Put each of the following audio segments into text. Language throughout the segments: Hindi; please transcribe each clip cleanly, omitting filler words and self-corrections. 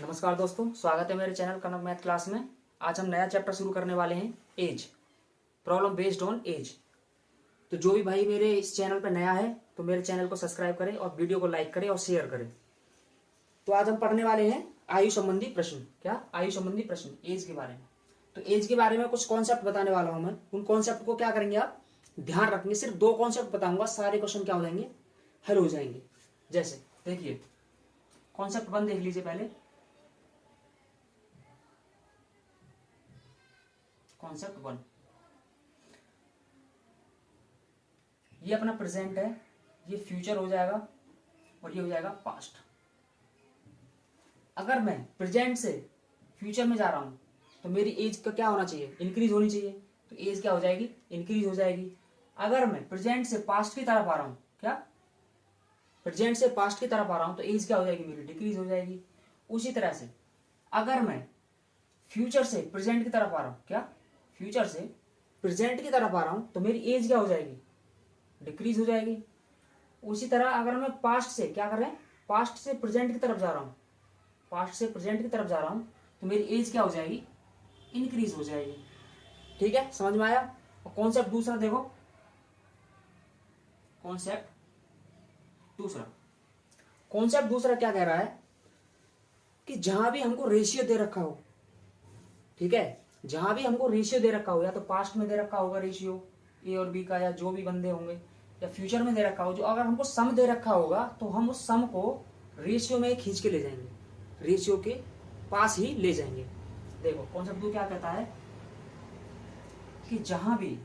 नमस्कार दोस्तों, स्वागत है मेरे चैनल कनक मैथ क्लास में। आज हम नया चैप्टर शुरू करने वाले हैं, age, problem based on age. तो जो भी भाई मेरे इस चैनल पर नया है तो मेरे चैनल को सब्सक्राइब करें और वीडियो को लाइक करें और शेयर करें। तो आज हम पढ़ने वाले हैं आयु संबंधी प्रश्न। क्या? आयु संबंधी प्रश्न, एज के बारे में। तो एज के बारे में कुछ कॉन्सेप्ट बताने वाला हूं मैं। उन कॉन्सेप्ट को क्या करेंगे आप ध्यान रखेंगे। सिर्फ 2 कॉन्सेप्ट बताऊंगा, सारे क्वेश्चन क्या हो जाएंगे, हल हो जाएंगे। जैसे देखिए, कॉन्सेप्ट 1 देख लीजिए पहले। कॉन्सेप्ट 1, ये अपना प्रेजेंट है, ये फ्यूचर हो जाएगा और ये हो जाएगा पास्ट। अगर मैं प्रेजेंट से फ्यूचर में जा रहा हूं तो मेरी एज का क्या होना चाहिए, इंक्रीज होनी चाहिए। तो एज क्या हो जाएगी, इंक्रीज हो जाएगी। अगर मैं प्रेजेंट से पास्ट की तरफ आ रहा हूं, क्या प्रेजेंट से पास्ट की तरफ आ रहा हूं तो एज क्या हो जाएगी, मेरी डिक्रीज हो जाएगी। उसी तरह से अगर मैं फ्यूचर से प्रेजेंट की तरफ आ रहा हूं, क्या फ्यूचर से प्रेजेंट की तरफ आ रहा हूं तो मेरी एज क्या हो जाएगी, डिक्रीज हो जाएगी। उसी तरह अगर मैं पास्ट से क्या कर रहे हैं, पास्ट से प्रेजेंट की तरफ जा रहा हूं, पास्ट से प्रेजेंट की तरफ जा रहा हूं तो मेरी एज क्या हो जाएगी, इंक्रीज हो जाएगी। ठीक है, समझ में आया। और कॉन्सेप्ट दूसरा देखो, कॉन्सेप्ट दूसरा क्या कह रहा है कि जहां भी हमको रेशियो दे रखा हो, ठीक है, जहां भी हमको रेशियो दे रखा हो, या तो पास्ट में दे रखा होगा रेशियो ए और बी का, या जो भी बंदे होंगे, या फ्यूचर में दे रखा हो, जो अगर हमको सम दे रखा होगा तो हम उस सम को रेशियो में खींच के ले जाएंगे, रेशियो के पास ही ले जाएंगे। देखो कॉन्सेप्ट 2 क्या कहता है कि जहां भी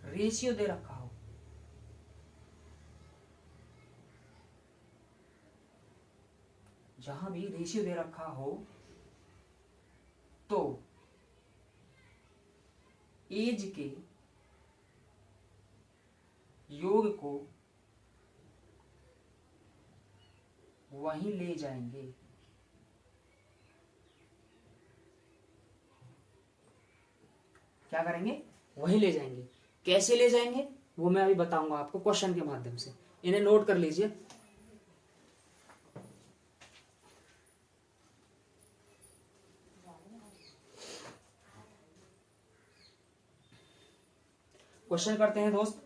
रेशियो दे रखा हो, जहां भी रेशियो दे रखा हो तो एज के योग को वहीं ले जाएंगे। क्या करेंगे, वहीं ले जाएंगे। कैसे ले जाएंगे वो मैं अभी बताऊंगा आपको क्वेश्चन के माध्यम से। इन्हें नोट कर लीजिए। क्वेश्चन करते हैं दोस्त।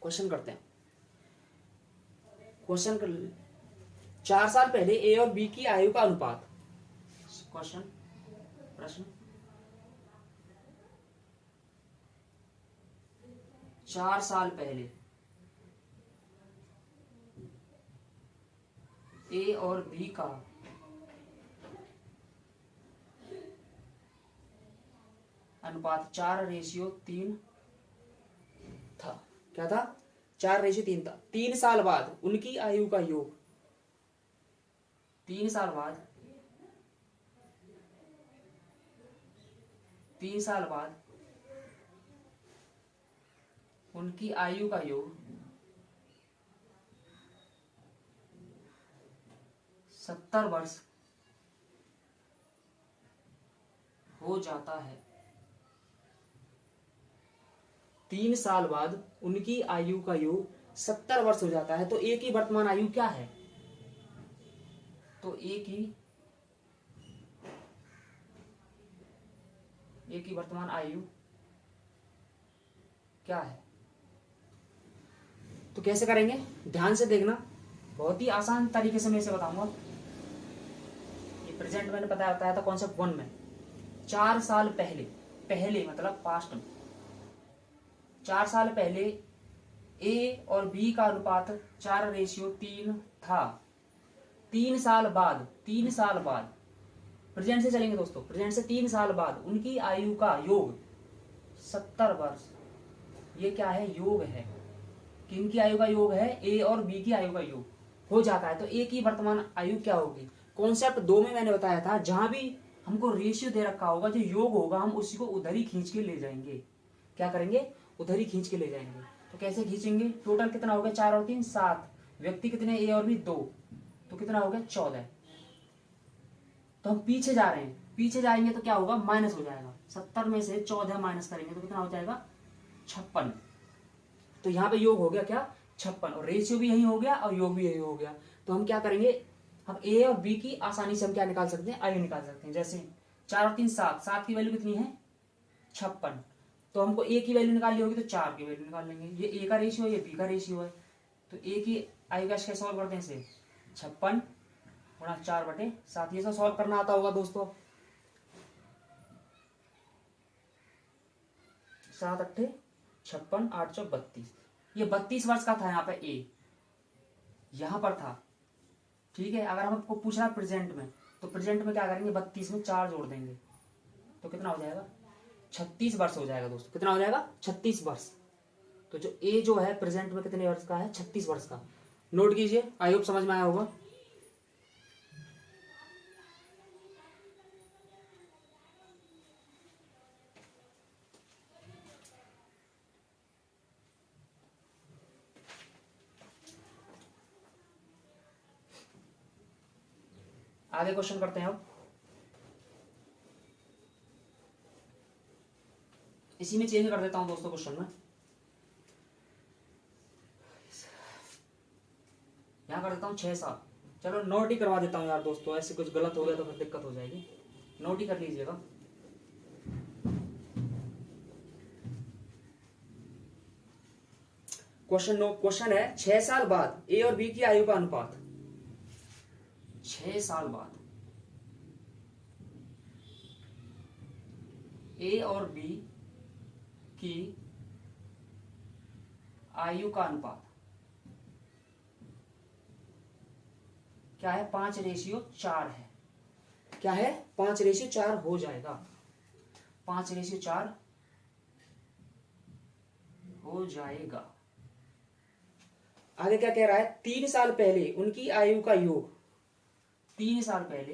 क्वेश्चन करते हैं। क्वेश्चन कर 4 साल पहले ए और बी की आयु का अनुपात। प्रश्न 4 साल पहले ए और बी का अनुपात 4:3 था। क्या था, 4:3 था। 3 साल बाद उनकी आयु का योग, 3 साल बाद, 3 साल बाद उनकी आयु का योग 70 वर्ष हो जाता है। 3 साल बाद उनकी आयु का योग 70 वर्ष हो जाता है। तो ए की वर्तमान आयु क्या है, तो ए की वर्तमान आयु क्या है। तो कैसे करेंगे, ध्यान से देखना, बहुत ही आसान तरीके से मैं इसे बताऊंगा। ये प्रेजेंट मैंने बताया था कॉन्सेप्ट 1 में। 4 साल पहले, पहले मतलब पास्ट में, 4 साल पहले ए और बी का अनुपात 4:3 था। 3 साल बाद, 3 साल बाद, प्रेजेंट से चलेंगे दोस्तों, प्रेजेंट से 3 साल बाद उनकी आयु का योग 70 वर्ष। ये क्या है, योग है। किनकी आयु का योग है, ए और बी की आयु का योग हो जाता है। तो ए की वर्तमान आयु क्या होगी। कॉन्सेप्ट 2 में मैंने बताया था, जहां भी हमको रेशियो दे रखा होगा, जो योग होगा हम उसी को उधर ही खींच के ले जाएंगे। क्या करेंगे, उधर ही खींच के ले जाएंगे। तो कैसे खींचेंगे, टोटल कितना हो गया, 4 और 3 7, व्यक्ति कितने, ए और बी 2, तो कितना हो गया 14। तो हम पीछे जा रहे हैं, पीछे जाएंगे तो क्या होगा, माइनस हो जाएगा, 70 में से 14 माइनस करेंगे तो कितना हो जाएगा 56। तो यहाँ पे योग हो गया क्या 56, और रेशियो भी यही हो गया और योग भी यही हो गया। तो हम क्या करेंगे, हम ए और बी की आसानी से हम क्या निकाल सकते हैं, आयु निकाल सकते हैं। जैसे 4 और 3 7, 7 की वैल्यू कितनी है 56, तो हमको ए की वैल्यू निकालनी होगी तो 4 की वैल्यू निकाल लेंगे। ये ए का रेशियो है, ये बी का रेशियो है, तो ए की आयु का कैसे सॉल्व करते हैं इसे, 56 गुणा 4/7। ये सब सॉल्व करना आता होगा दोस्तों। 7 अट्ठे 56, 8 चौक 32। ये 32 वर्ष का था यहाँ पे ए, यहां पर था, ठीक है। अगर हमको पूछ रहा है प्रेजेंट में, तो प्रेजेंट में क्या करेंगे, 32 में 4 जोड़ देंगे तो कितना हो जाएगा 36 वर्ष हो जाएगा दोस्तों। कितना हो जाएगा 36 वर्ष। तो जो ए जो है प्रेजेंट में कितने वर्ष का है, 36 वर्ष का। नोट कीजिए, आई होप समझ में आया होगा। आगे क्वेश्चन करते हैं अब। इसी में चेंज कर देता हूं दोस्तों क्वेश्चन में, यहां कर देता हूं 6 7। चलो नोट ही करवा देता हूं यार दोस्तों, ऐसे कुछ गलत हो गया तो फिर दिक्कत हो जाएगी, नोट ही कर लीजिएगा। क्वेश्चन है 6 साल बाद ए और बी की आयु का अनुपात। 6 साल बाद ए और बी की आयु का अनुपात क्या है, 5:4 है। क्या है, 5:4 हो जाएगा, 5:4 हो जाएगा। आगे क्या कह रहा है, 3 साल पहले उनकी आयु का योग, 3 साल पहले,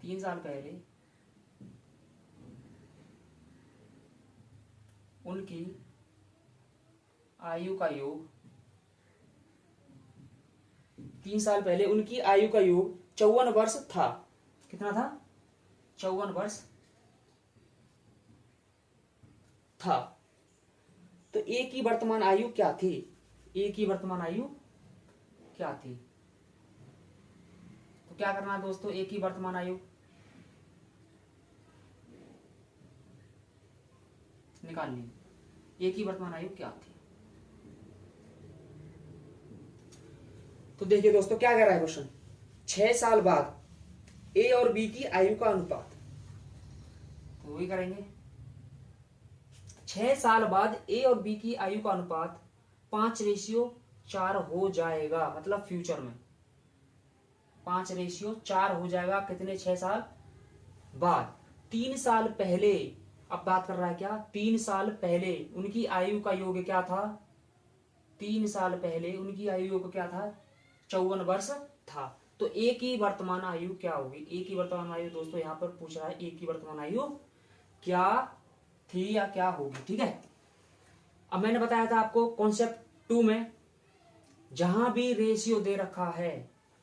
3 साल पहले उनकी आयु का योग, 3 साल पहले उनकी आयु का योग 54 वर्ष था। कितना था, 54 वर्ष था। तो ए की वर्तमान आयु क्या थी, ए की वर्तमान आयु क्या थी। तो क्या करना है दोस्तों, ए की वर्तमान आयु निकालनी, ए की वर्तमान आयु क्या थी। तो देखिए दोस्तों क्या कह रहा है क्वेश्चन, 6 साल बाद ए और बी की आयु का अनुपात, तो वही करेंगे। 6 साल बाद ए और बी की आयु का अनुपात 5:4 हो जाएगा, मतलब फ्यूचर में 5:4 हो जाएगा। कितने, 6 साल बाद। 3 साल पहले, अब बात कर रहा है क्या, 3 साल पहले उनकी आयु का योग क्या था, 3 साल पहले उनकी आयु योग क्या था, 54 वर्ष था। तो ए की वर्तमान आयु क्या होगी, ए की वर्तमान आयु दोस्तों यहां पर पूछ रहा है, ए की वर्तमान आयु क्या थी या क्या होगी, ठीक है। अब मैंने बताया था आपको कॉन्सेप्ट 2 में, जहां भी रेशियो दे रखा है,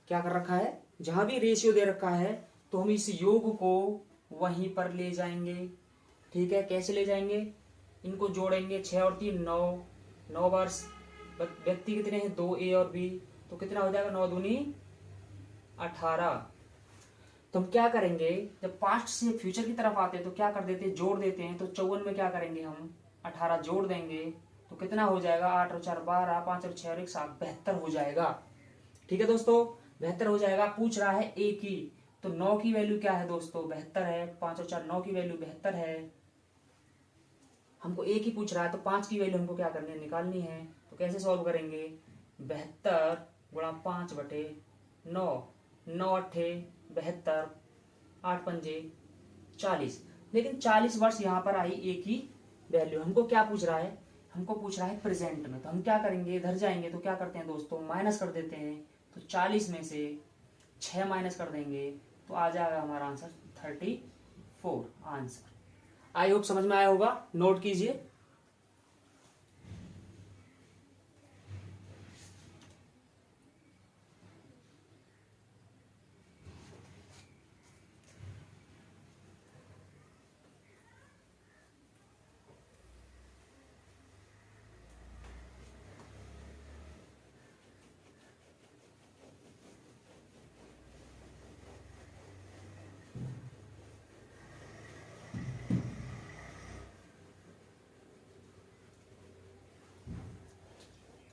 क्या कर रखा है, जहां भी रेशियो दे रखा है तो हम इस योग को वहीं पर ले जाएंगे, ठीक है। कैसे ले जाएंगे, इनको जोड़ेंगे, 6 और 3 9, 9 वर्ष, व्यक्ति कितने हैं 2 ए और बी, तो कितना हो जाएगा 9 दूनी 18। तो हम क्या करेंगे, जब पास्ट से फ्यूचर की तरफ आते हैं तो क्या कर देते हैं, जोड़ देते हैं। तो 54 में क्या करेंगे हम 18 जोड़ देंगे तो कितना हो जाएगा, 8 और 4 12, 5 और 6 और 1 7, 72 हो जाएगा, ठीक है दोस्तों, 72 हो जाएगा। पूछ रहा है ए की, तो 9 की वैल्यू क्या है दोस्तों, 72 है। 5 और 4 9 की वैल्यू 72 है। हमको ए की पूछ रहा है तो 5 की वैल्यू हमको क्या करनी है, निकालनी है। तो कैसे सॉल्व करेंगे, 72 गुणा 5/9, 9 अट्ठे 72, 8 पंजे 40। लेकिन 40 वर्ष यहाँ पर आई ए की वैल्यू। हमको क्या पूछ रहा है, हमको पूछ रहा है प्रेजेंट में। तो हम क्या करेंगे, इधर जाएंगे तो क्या करते हैं दोस्तों, माइनस कर देते हैं। तो 40 में से 6 माइनस कर देंगे तो आ जाएगा हमारा आंसर 4 आंसर। आई होप समझ में आया होगा, नोट कीजिए।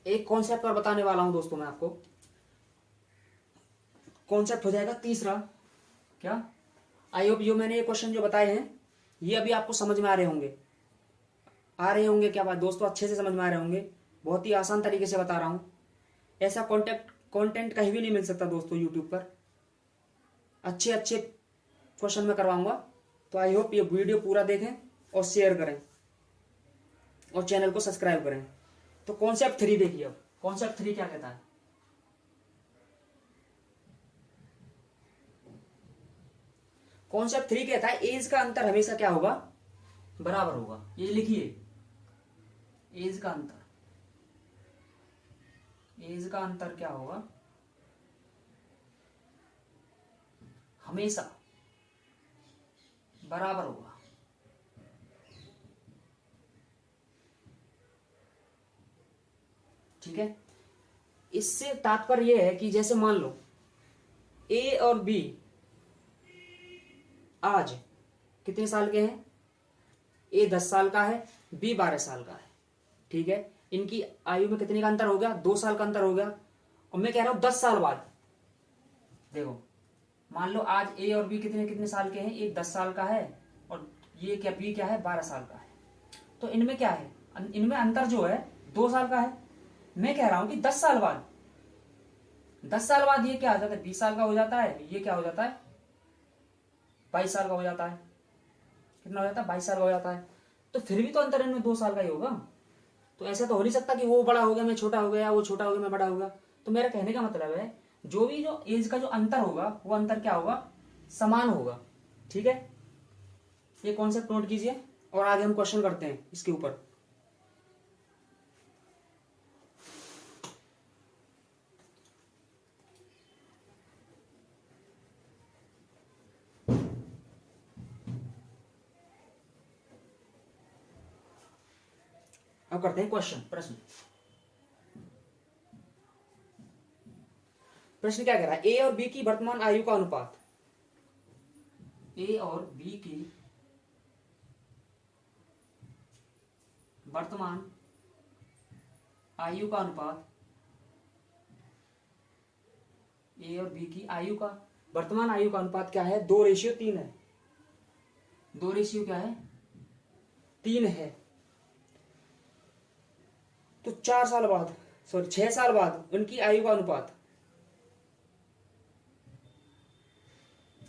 एक कॉन्सेप्ट और बताने वाला हूं दोस्तों मैं आपको। कॉन्सेप्ट हो जाएगा तीसरा। क्या? आई होप जो मैंने ये क्वेश्चन जो बताए हैं ये अभी आपको समझ में आ रहे होंगे। क्या बात दोस्तों, अच्छे से समझ में आ रहे होंगे। बहुत ही आसान तरीके से बता रहा हूं। ऐसा कंटेंट कहीं भी नहीं मिल सकता दोस्तों यूट्यूब पर। अच्छे अच्छे क्वेश्चन में करवाऊंगा। तो आई होप ये वीडियो पूरा देखें और शेयर करें और चैनल को सब्सक्राइब करें। तो कॉन्सेप्ट 3 देखिए। अब कॉन्सेप्ट 3 क्या कहता है? कॉन्सेप्ट 3 कहता है एज का अंतर हमेशा क्या होगा? बराबर होगा। ये लिखिए, एज का अंतर क्या होगा? हमेशा बराबर होगा। ठीक है। इससे तात्पर्य यह है कि जैसे मान लो ए और बी आज कितने साल के हैं? ए 10 साल का है, बी 12 साल का है। ठीक है। इनकी आयु में कितने का अंतर हो गया? 2 साल का अंतर हो गया। और मैं कह रहा हूं 10 साल बाद देखो, मान लो आज ए और बी कितने कितने साल के हैं? एक 10 साल का है और ये क्या बी क्या है? 12 साल का है। तो इनमें क्या है? इनमें अंतर जो है 2 साल का है। मैं कह रहा हूं कि 10 साल बाद, 10 साल बाद ये क्या हो जाता है? 20 साल का हो जाता है। ये क्या हो जाता है? 22 साल का हो जाता है। कितना हो जाता है? 22 साल का हो जाता है। तो फिर भी तो अंतर इनमें 2 साल का ही होगा। तो ऐसा तो हो नहीं सकता कि वो बड़ा हो गया मैं छोटा हो गया, वो छोटा हो गया मैं बड़ा हो गया। तो मेरा कहने का मतलब है जो एज का जो अंतर होगा वो अंतर क्या होगा? समान होगा। ठीक है। ये कॉन्सेप्ट नोट कीजिए और आगे हम क्वेश्चन करते हैं इसके ऊपर। अब करते हैं प्रश्न। प्रश्न क्या कह रहा है? ए और बी की वर्तमान आयु का अनुपात। ए और बी की वर्तमान आयु का अनुपात। ए और बी की आयु का वर्तमान आयु का अनुपात क्या है? 2:3 है। 2 क्या है? 3 है। तो 4 साल बाद, सॉरी 6 साल बाद उनकी आयु का अनुपात,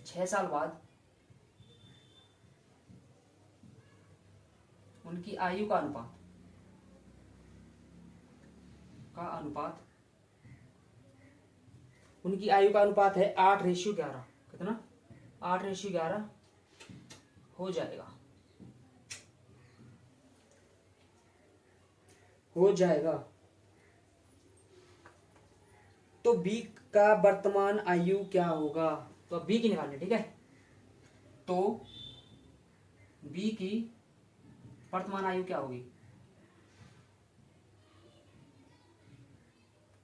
6 साल बाद उनकी आयु का अनुपात उनकी आयु का अनुपात है 8:11। कितना? 8:11 हो जाएगा। तो बी का वर्तमान आयु क्या होगा? तो अब बी की निकालनी, ठीक है। तो बी की वर्तमान आयु क्या होगी?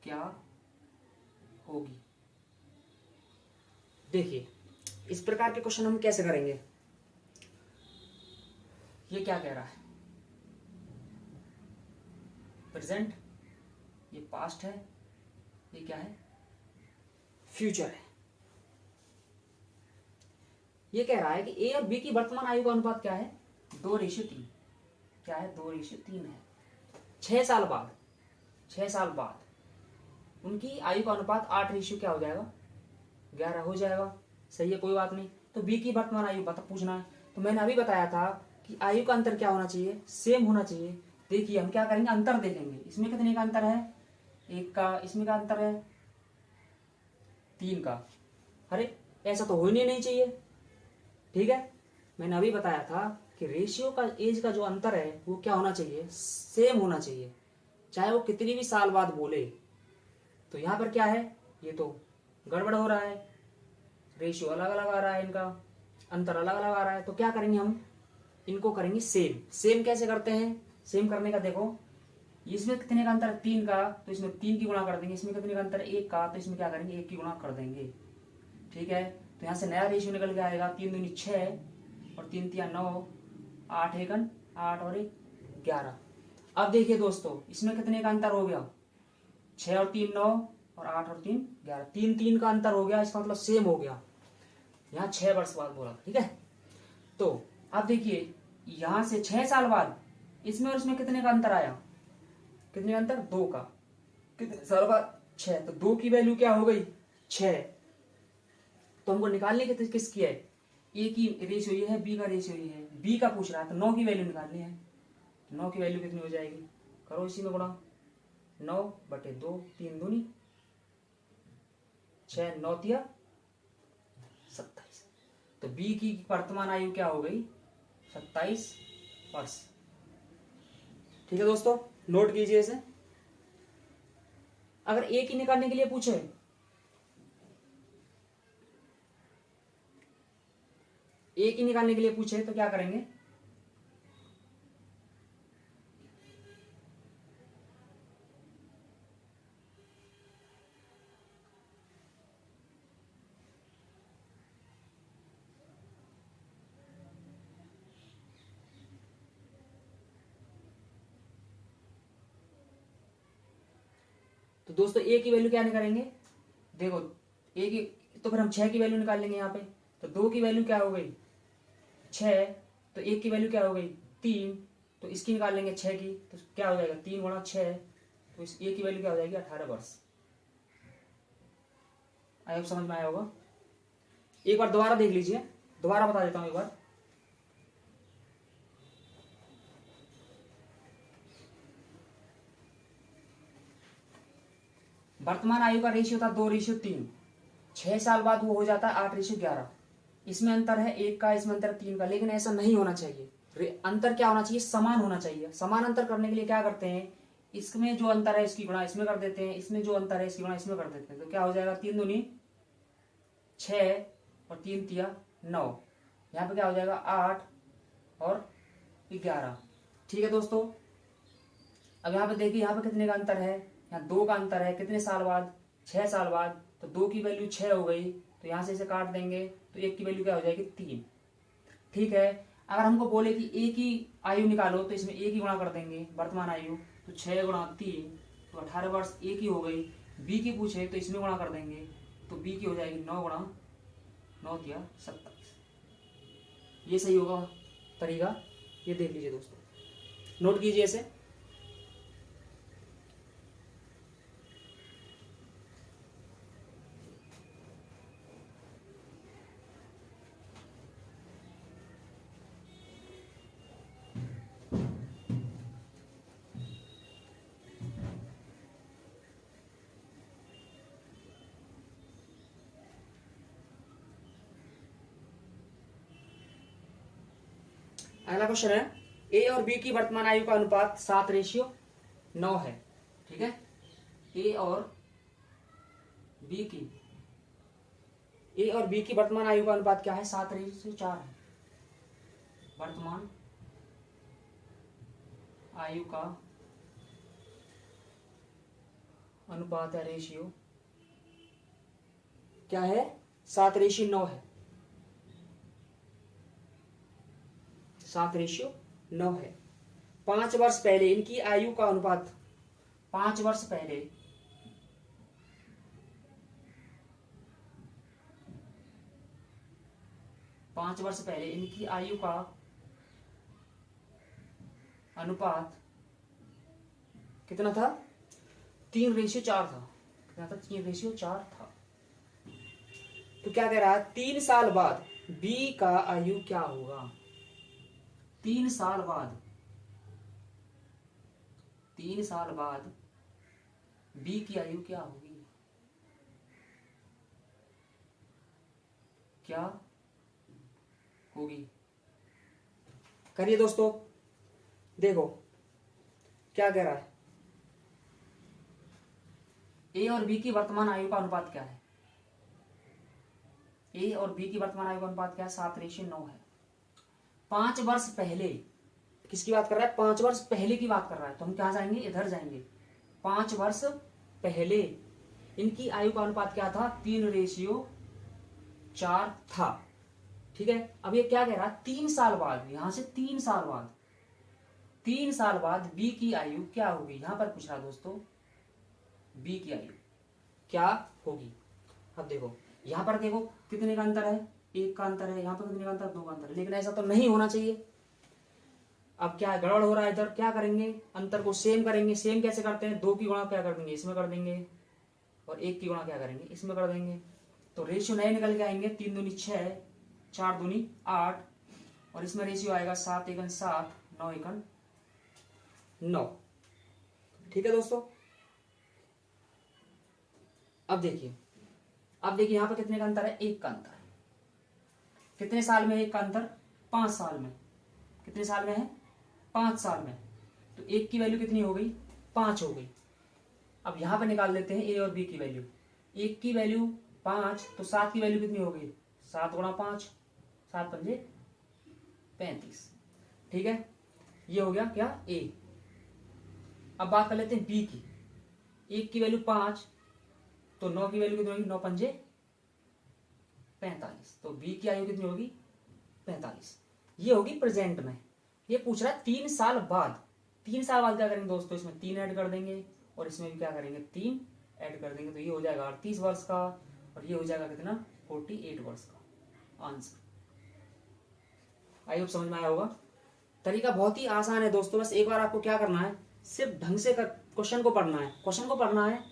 क्या होगी? देखिए इस प्रकार के क्वेश्चन हम कैसे करेंगे। ये क्या कह रहा है? प्रेजेंट, ये पास्ट है, ये क्या है? फ्यूचर है। ये कह रहा है कि ए और बी की वर्तमान आयु का अनुपात क्या है? 2:3। क्या है? 2:3 है। 6 साल बाद उनकी आयु का अनुपात 8 क्या हो जाएगा? 11 हो जाएगा। सही है, कोई बात नहीं। तो बी की वर्तमान आयु पूछना है। तो मैंने अभी बताया था कि आयु का अंतर क्या होना चाहिए? सेम होना चाहिए। देखिए हम क्या करेंगे, अंतर देखेंगे। इसमें कितने का अंतर है? 1 का। इसमें का अंतर है 3 का। अरे ऐसा तो होने नहीं चाहिए। ठीक है। मैंने अभी बताया था कि रेशियो का एज का जो अंतर है वो क्या होना चाहिए, सेम होना चाहिए, चाहे वो कितनी भी साल बाद बोले। तो यहाँ पर क्या है, ये तो गड़बड़ हो रहा है, रेशियो अलग अलग आ रहा है, इनका अंतर अलग अलग आ रहा है। तो क्या करेंगे हम, इनको करेंगे सेम। सेम कैसे करते हैं, सेम करने का देखो, इसमें कितने का अंतर है, 3 का, तो इसमें 3 की गुणा कर देंगे। इसमें कितने का अंतर है, 1 का, तो इसमें क्या करेंगे, 1 की गुणा कर देंगे। ठीक है, तो यहाँ से नया रेशियो निकल के आएगा, 3 दूनी 6 और 3 तिया 9, 8 एकन 8 और 1 11। अब देखिए दोस्तों, इसमें कितने का अंतर हो गया, 6 और 3 9 और 8 और 3 11, 3 का अंतर हो गया, इसका मतलब सेम हो गया। यहाँ 6 वर्ष बाद बोला, ठीक है। तो अब देखिए, यहां से 6 साल बाद इसमें और इसमें कितने का अंतर आया, कितने का अंतर, 2 का, कितने साल बाद 6, तो 2 की वैल्यू क्या हो गई 6। तो हमको निकालने की किसकी है, ए की रेशियो ये है, बी का रेशियो ये है, बी का पूछ रहा है, तो 9 की वैल्यू निकालनी है। 9 की वैल्यू कितनी हो जाएगी, करो इसी में गुणा, 9/2, 3 दूनी 6, 9 तिया 27। तो बी की वर्तमान आयु क्या हो गई, 27 वर्ष। ठीक है दोस्तों, नोट कीजिए इसे। अगर ए की निकालने के लिए पूछे, ए की निकालने के लिए पूछे तो क्या करेंगे, तो दोस्तों ए की वैल्यू क्या निकालेंगे, देखो ए की, तो फिर हम 6 की वैल्यू निकाल लेंगे यहाँ पे। तो 2 की वैल्यू क्या हो गई 6, तो 1 की वैल्यू क्या हो गई 3, तो इसकी निकाल लेंगे 6 की, तो क्या हो जाएगा 3 गुणा 6, तो इस ए की वैल्यू क्या हो जाएगी 18 वर्ष। आई होप समझ में आया होगा। एक बार दोबारा देख लीजिए, दोबारा बता देता हूं एक बार। वर्तमान आयु का रेशियो था 2:3, 6 साल बाद वो हो जाता है 8:11। इसमें अंतर है 1 का, इसमें अंतर 3 का, लेकिन ऐसा नहीं होना चाहिए। अंतर क्या होना चाहिए, समान होना चाहिए। समान अंतर करने के लिए क्या करते हैं, इसमें जो अंतर है इसकी गुणा इसमें कर देते हैं, इसमें जो अंतर है इसकी गुणा इसमें कर देते हैं। तो क्या हो जाएगा 3 दूनी 6 और 3 तिया 9, यहाँ पे क्या हो जाएगा 8 और 11। ठीक है दोस्तों, अब यहाँ पे देखिए, यहाँ पे कितने का अंतर है, यहाँ 2 का अंतर है, कितने साल बाद 6 साल बाद। तो 2 की वैल्यू 6 हो गई, तो यहाँ से इसे काट देंगे, तो 1 की वैल्यू क्या हो जाएगी 3। ठीक है, अगर हमको बोले कि ए की आयु निकालो, तो इसमें ए की गुणा कर देंगे वर्तमान आयु, तो 6 गुणा 3, तो 18 वर्ष ए की हो गई। बी की पूछे तो इसमें गुणा कर देंगे, तो बी की हो जाएगी 9 गुणा 9 तिया 27। ये सही होगा तरीका, ये देख लीजिए दोस्तों, नोट कीजिए इसे। अगला क्वेश्चन है, ए और बी की वर्तमान आयु का अनुपात 7:9 है। ठीक है, ए और बी की, ए और बी की वर्तमान आयु का अनुपात क्या है, 7:4 है। वर्तमान आयु का अनुपात है, रेशियो क्या है, 7:9 है, 7:9 है। 5 वर्ष पहले इनकी आयु का अनुपात, 5 वर्ष पहले 5 वर्ष पहले इनकी आयु का अनुपात कितना था, 3:4 था। कितना था, 3:4 था। तो क्या कह रहा है, 3 साल बाद बी का आयु क्या होगा, 3 साल बाद, 3 साल बाद बी की आयु क्या होगी, क्या होगी। करिए दोस्तों, देखो क्या कह रहा है। ए और बी की वर्तमान आयु का अनुपात क्या है? ए और बी की वर्तमान आयु का अनुपात क्या है? 7:9 है। 5 वर्ष पहले, किसकी बात कर रहा है? 5 वर्ष पहले की बात कर रहा है। तो हम कहाँ जाएंगे? इधर जाएंगे। 5 वर्ष पहले इनकी आयु का अनुपात क्या था? 3:4 था। ठीक है। अब ये क्या कह रहा है? 3 साल बाद, यहां से 3 साल बाद, 3 साल बाद बी की आयु क्या होगी? यहां पर पूछ रहा दोस्तों, बी की आयु क्या होगी। अब देखो यहां पर, देखो कितने का अंतर है? 1 का अंतर है। यहां पर कितने का अंतर? 2 का अंतर है। लेकिन ऐसा तो नहीं होना चाहिए। अब क्या गड़बड़ हो रहा है इधर? क्या करेंगे? अंतर को सेम करेंगे। सेम कैसे करते हैं? 2 की गुणा क्या कर देंगे? इसमें कर देंगे, और 1 की गुणा क्या करेंगे? इसमें कर देंगे। तो रेशियो नए निकल के आएंगे। 3 दूनी 6, 4 दूनी 8, और इसमें रेशियो आएगा 7 एकन 7, 9 एकन 9। ठीक है दोस्तों। अब देखिए यहां पर कितने का अंतर है? 1 का अंतर है। कितने साल में 1 का अंतर? 5 साल में। कितने साल में है? 5 साल में। तो 1 की वैल्यू कितनी हो गई? 5 हो गई। अब यहां पर निकाल लेते हैं ए और बी की वैल्यू। 1 की वैल्यू 5, तो 7 की वैल्यू कितनी हो गई? 7 गुणा 5, 7 पंजे 35। ठीक है, ये हो गया क्या? ए। अब बात कर लेते हैं बी की। 1 की वैल्यू 5, तो 9 की वैल्यू कितनी होगी? 9 पंजे 45। तो बी की आयु कितनी होगी? 45। ये होगी प्रेजेंट में। ये पूछ रहा है 3 साल बाद। 3 साल बाद क्या करेंगे दोस्तों? इसमें 3 ऐड कर देंगे, और इसमें भी क्या करेंगे? 3 ऐड कर देंगे। तो ये हो जाएगा 38 वर्ष का, और ये हो जाएगा कितना? 48 वर्ष का आंसर। आई होप समझ में आया होगा। तरीका बहुत ही आसान है दोस्तों। बस एक बार आपको क्या करना है? सिर्फ ढंग से क्वेश्चन को पढ़ना है। क्वेश्चन को पढ़ना है,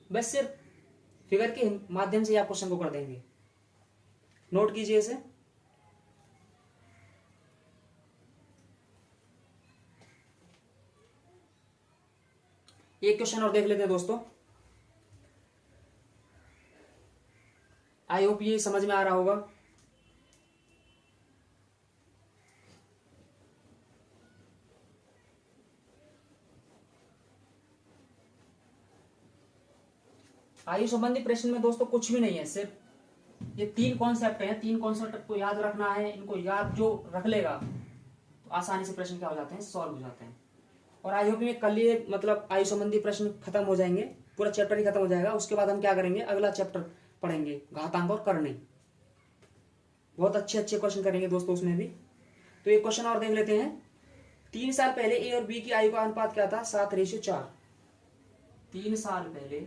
बस सिर्फ फिगर के माध्यम से आप क्वेश्चन को कर देंगे। नोट कीजिए इसे। एक क्वेश्चन और देख लेते हैं दोस्तों। आई होप ये समझ में आ रहा होगा। आयु संबंधी प्रश्न में दोस्तों कुछ भी नहीं है, सिर्फ ये 3 कॉन्सेप्ट हैं। 3 कॉन्सेप्ट को याद रखना है। इनको याद जो रख लेगा तो आसानी से प्रश्न क्या हो जाते हैं? सॉल्व हो जाते हैं। और आई होप में कल ये मतलब आयु संबंधी प्रश्न खत्म हो जाएंगे, पूरा चैप्टर ही खत्म हो जाएगा। उसके बाद हम क्या करेंगे? अगला चैप्टर पढ़ेंगे, घातांक और करने। बहुत अच्छे अच्छे क्वेश्चन करेंगे दोस्तों उसमें भी। तो एक क्वेश्चन और देख लेते हैं। 3 साल पहले ए और बी की आयु का अनुपात क्या था? 7:4। 3 साल पहले,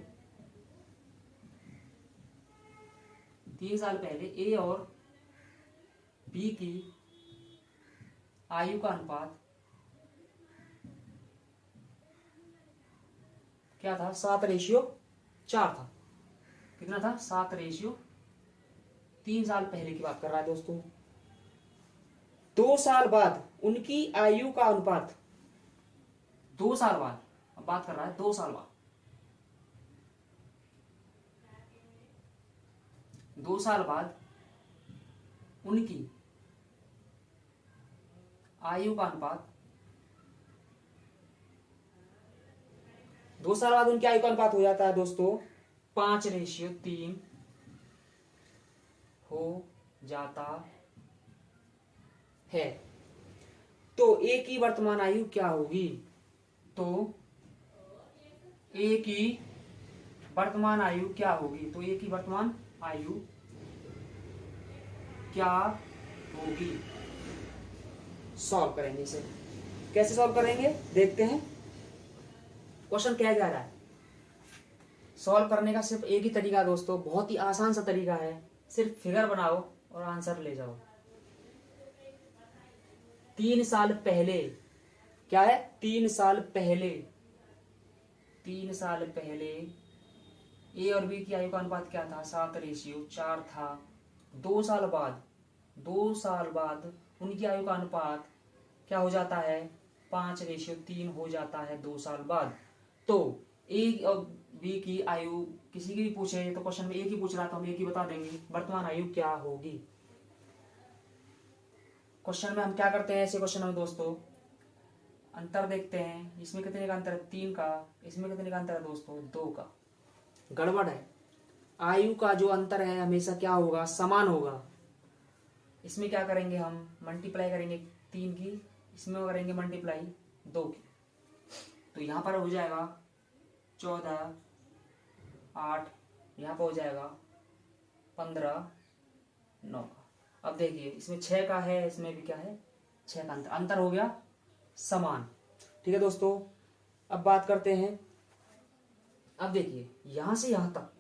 3 साल पहले ए और बी की आयु का अनुपात क्या था? 7:4 था। कितना था? 7:3। 3 साल पहले की बात कर रहा है दोस्तों। 2 साल बाद उनकी आयु का अनुपात, 2 साल बाद, अब बात कर रहा है 2 साल बाद, 2 साल बाद उनकी आयु का अनुपात, 2 साल बाद उनकी आयु का अनुपात हो जाता है दोस्तों 5:3 हो जाता है। तो ए की वर्तमान आयु क्या होगी? तो ए की वर्तमान आयु क्या होगी? तो ए की वर्तमान आयु क्या होगी? सॉल्व करेंगे इसे। कैसे सॉल्व करेंगे देखते हैं। क्वेश्चन क्या जा रहा है? सॉल्व करने का सिर्फ एक ही तरीका है दोस्तों, बहुत ही आसान सा तरीका है। सिर्फ फिगर बनाओ और आंसर ले जाओ। 3 साल पहले क्या है? 3 साल पहले, 3 साल पहले ए और बी की आयु का अनुपात क्या था? 7:4 था। 2 साल बाद, 2 साल बाद उनकी आयु का अनुपात क्या हो जाता है? 5:3 हो जाता है 2 साल बाद। तो ए और बी की आयु किसी की भी पूछे तो क्वेश्चन में एक ही पूछ रहा, तो हम एक ही बता देंगे, वर्तमान आयु क्या होगी। क्वेश्चन में हम क्या करते हैं, ऐसे क्वेश्चन में दोस्तों अंतर देखते हैं। इसमें कितने का अंतर है, 3 का। इसमें कितने का अंतर है दोस्तों, 2 का। गड़बड़ है। आयु का जो अंतर है हमेशा क्या होगा, समान होगा। इसमें क्या करेंगे हम, मल्टीप्लाई करेंगे 3 की, इसमें करेंगे मल्टीप्लाई 2 की। तो यहाँ पर हो जाएगा 14, 8, यहाँ पर हो जाएगा 15, 9 का। अब देखिए इसमें 6 का है, इसमें भी क्या है, 6 का अंतर हो गया समान। ठीक है दोस्तों, अब बात करते हैं। अब देखिए यहां से यहां तक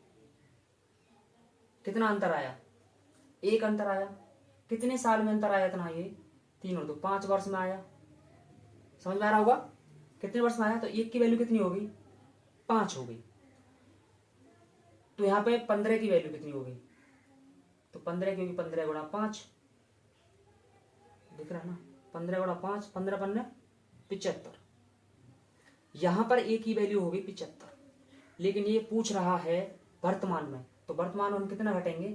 कितना अंतर आया, 1 अंतर आया। कितने साल में अंतर आया इतना, ये 3 और 2 5 वर्ष में आया। समझ में आ रहा होगा कितने वर्ष में आया। तो 1 की वैल्यू कितनी हो गई, 5 हो गई। तो यहाँ पे 15 की वैल्यू कितनी हो गई, तो 15 की होगी 15 गुणा 5, दिख रहा है ना, 15 गुणा 5, 15 15 75। यहां पर a की वैल्यू होगी 75, लेकिन ये पूछ रहा है वर्तमान में। तो वर्तमान में हम कितना घटेंगे,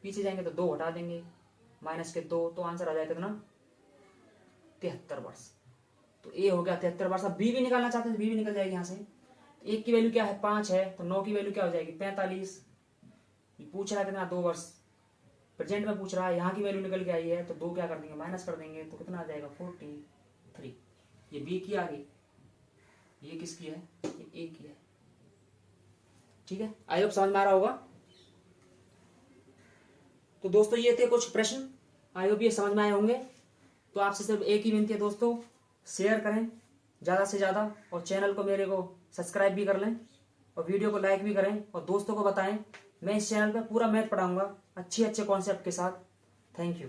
पीछे जाएंगे तो 2 हटा देंगे, माइनस के 2, तो आंसर आ जाएगा कितना, 73 वर्ष। तो a हो गया 73 वर्ष। अब b भी निकालना चाहते हैं तो b भी निकल जाएगी यहाँ से। 1 की वैल्यू क्या है, 5 है, तो 9 की वैल्यू क्या हो जाएगी, 45। पूछ रहा है कितना, 2 वर्ष प्रेजेंट में पूछ रहा है। यहाँ की वैल्यू निकल के आई है तो 2 क्या कर देंगे, माइनस कर देंगे, तो कितना आ जाएगा 43। ये b की आ गई, ये किसकी है, ये a की है। ठीक है, आई होप समझ में आ रहा होगा। तो दोस्तों ये थे कुछ प्रश्न, आई होप ये समझ में आए होंगे। तो आपसे सिर्फ एक ही विनती है दोस्तों, शेयर करें ज़्यादा से ज़्यादा, और चैनल को मेरे को सब्सक्राइब भी कर लें, और वीडियो को लाइक भी करें, और दोस्तों को बताएं। मैं इस चैनल पर पूरा मैथ पढ़ाऊंगा अच्छे अच्छे कॉन्सेप्ट के साथ। Thank you.